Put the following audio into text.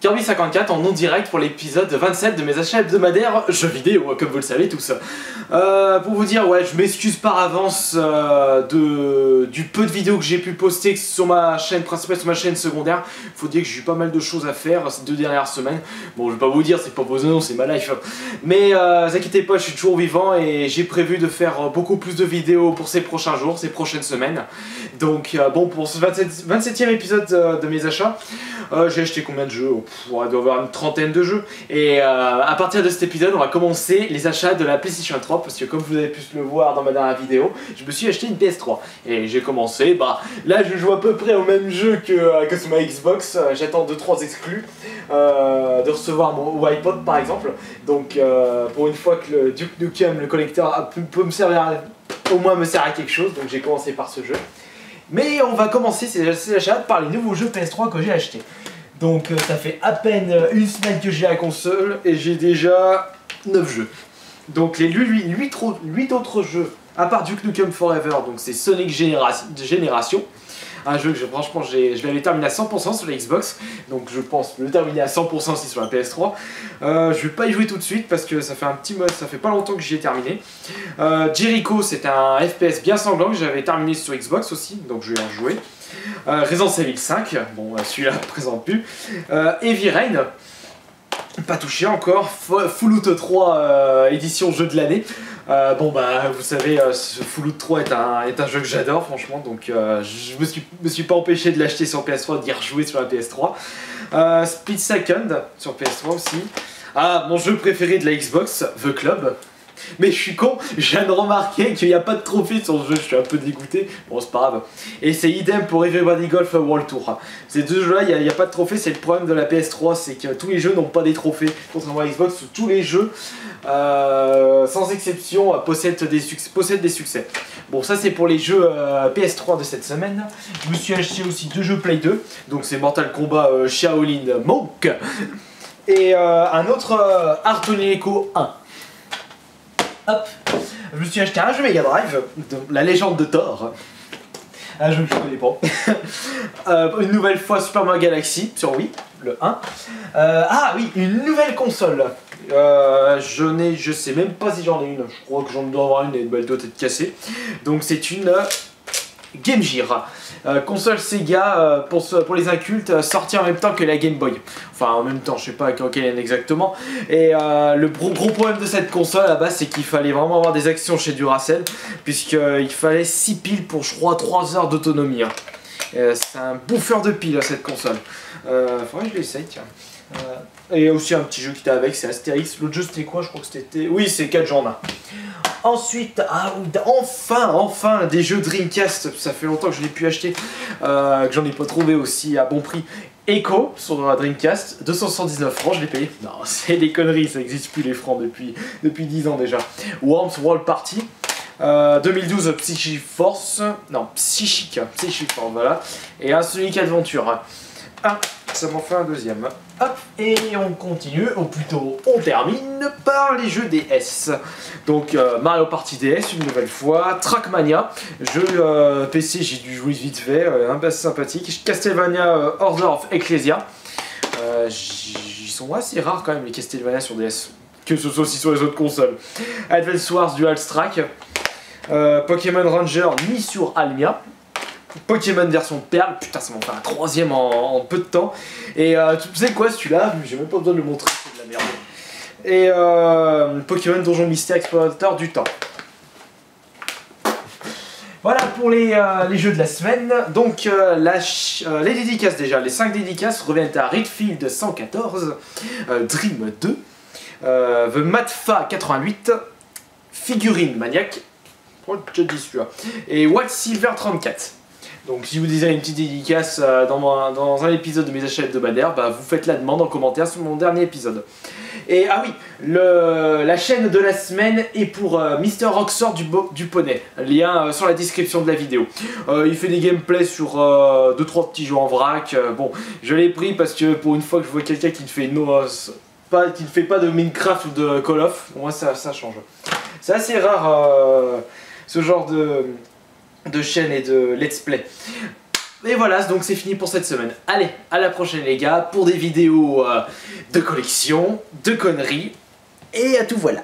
Kirby54 en non-direct pour l'épisode 27 de mes achats hebdomadaires jeux vidéo, comme vous le savez tous. Pour vous dire, ouais, je m'excuse par avance du peu de vidéos que j'ai pu poster sur ma chaîne principale, sur ma chaîne secondaire. Faut dire que j'ai eu pas mal de choses à faire ces 2 dernières semaines. Bon, je vais pas vous dire, c'est pas vos annonces, c'est ma life. Mais vous inquiétez pas, je suis toujours vivant et j'ai prévu de faire beaucoup plus de vidéos pour ces prochains jours, ces prochaines semaines. Donc bon, pour ce 27e épisode de mes achats, j'ai acheté combien de jeux? Il doit y avoir une trentaine de jeux. Et à partir de cet épisode, on va commencer les achats de la PlayStation 3. Parce que comme vous avez pu le voir dans ma dernière vidéo, je me suis acheté une PS3. Et j'ai commencé, là je joue à peu près au même jeu que sur ma Xbox. J'attends 2-3 exclus de recevoir mon iPod par exemple. Donc pour une fois que le Duke Nukem, le collecteur, peut me servir au moins me sert à quelque chose. Donc j'ai commencé par ce jeu. Mais on va commencer ces achats par les nouveaux jeux PS3 que j'ai achetés. Donc ça fait à peine une semaine que j'ai la console et j'ai déjà 9 jeux. Donc les 8 autres jeux, à part Duke Nukem Forever, donc c'est Sonic Génération. Un jeu que franchement je l'avais terminé à 100% sur la Xbox, donc je pense le terminer à 100% aussi sur la PS3. Je vais pas y jouer tout de suite parce que ça fait pas longtemps que j'y ai terminé. Jericho, c'est un FPS bien sanglant que j'avais terminé sur Xbox aussi, donc je vais en jouer. Resident Evil 5, bon celui-là présente plus. Heavy Rain, pas touché encore. Fallout 3 édition jeu de l'année. Vous savez, ce Fallout 3 est un jeu que j'adore franchement, donc je me suis pas empêché de l'acheter sur PS3 et d'y rejouer sur la PS3. Split Second sur PS3 aussi. Ah, mon jeu préféré de la Xbox, The Club. Mais je suis con, je viens de remarquer qu'il n'y a pas de trophée sur ce jeu, je suis un peu dégoûté. Bon, c'est pas grave. Et c'est idem pour Everybody Golf World Tour. Ces deux jeux-là, il n'y a pas de trophée, c'est le problème de la PS3, c'est que tous les jeux n'ont pas des trophées. Contrairement à Xbox, où tous les jeux, sans exception, possèdent des succès. Bon, ça c'est pour les jeux PS3 de cette semaine. Je me suis acheté aussi 2 jeux Play 2, donc c'est Mortal Kombat Shaolin Monk. Et un autre Artony Echo 1. Hop, je me suis acheté un jeu Mega Drive, la légende de Thor. Un jeu que je connais pas. Une nouvelle fois Super Mario Galaxy sur Wii, le 1. Ah oui, une nouvelle console. Je sais même pas si j'en ai une. Je crois que j'en dois avoir une et elle doit être cassée. Donc c'est une Game Gear. Console Sega pour les incultes, sortie en même temps que la Game Boy. Enfin en même temps, je sais pas quelle année exactement. Et le gros problème de cette console à la base, c'est qu'il fallait vraiment avoir des actions chez Duracell, puisqu'il fallait 6 piles pour je crois 3 heures d'autonomie. C'est un bouffeur de piles cette console. Faudrait que je l'essaye, tiens. Et aussi un petit jeu qui était avec, c'est Astérix. L'autre jeu c'était quoi? Je crois que c'était... Oui, c'est 4 jeux en 1. Ensuite, enfin des jeux Dreamcast, ça fait longtemps que je n'ai pu acheter, que j'en ai pas trouvé aussi à bon prix. Echo sur Dreamcast, 279 francs, je l'ai payé. Non, c'est des conneries, ça n'existe plus les francs depuis 10 ans déjà. Worms World Party, 2012 Psychic Force, voilà. Et un Sonic Adventure. Ça m'en fait un deuxième. Hop, et on continue, ou plutôt on termine par les jeux DS. Donc Mario Party DS une nouvelle fois, Trackmania, jeu PC, j'ai dû jouer vite fait, un peu sympathique. Castlevania Order of Ecclesia. Ils sont assez rares quand même les Castlevania sur DS, que ce soit aussi sur les autres consoles. Advance Wars Dual Strike, Pokémon Ranger mis sur Almia. Pokémon version Perle, putain ça m'en fait un 3e en peu de temps. Et tu sais quoi celui-là, j'ai même pas besoin de le montrer, c'est de la merde. Et Pokémon Donjon Mystère Explorateur du Temps. Voilà pour les jeux de la semaine. Donc les dédicaces déjà, les 5 dédicaces reviennent à Redfield 114, Dream 2, The Matfa 88, Figurine Maniac, je dis celui-là, et White Silver 34. Donc si vous désirez une petite dédicace dans un épisode de mes achats hebdomadaires, vous faites la demande en commentaire sur mon dernier épisode. Et ah oui, la chaîne de la semaine est pour Mr. Rocksort du Poney. Lien sur la description de la vidéo. Il fait des gameplays sur 2-3 petits jeux en vrac. Bon, je l'ai pris parce que pour une fois que je vois quelqu'un qui ne fait pas de Minecraft ou de Call of, moi ça change. C'est assez rare ce genre de chaîne et de let's play. Et voilà, donc c'est fini pour cette semaine. Allez, à la prochaine les gars, pour des vidéos de collection, de conneries, et à tout voilà.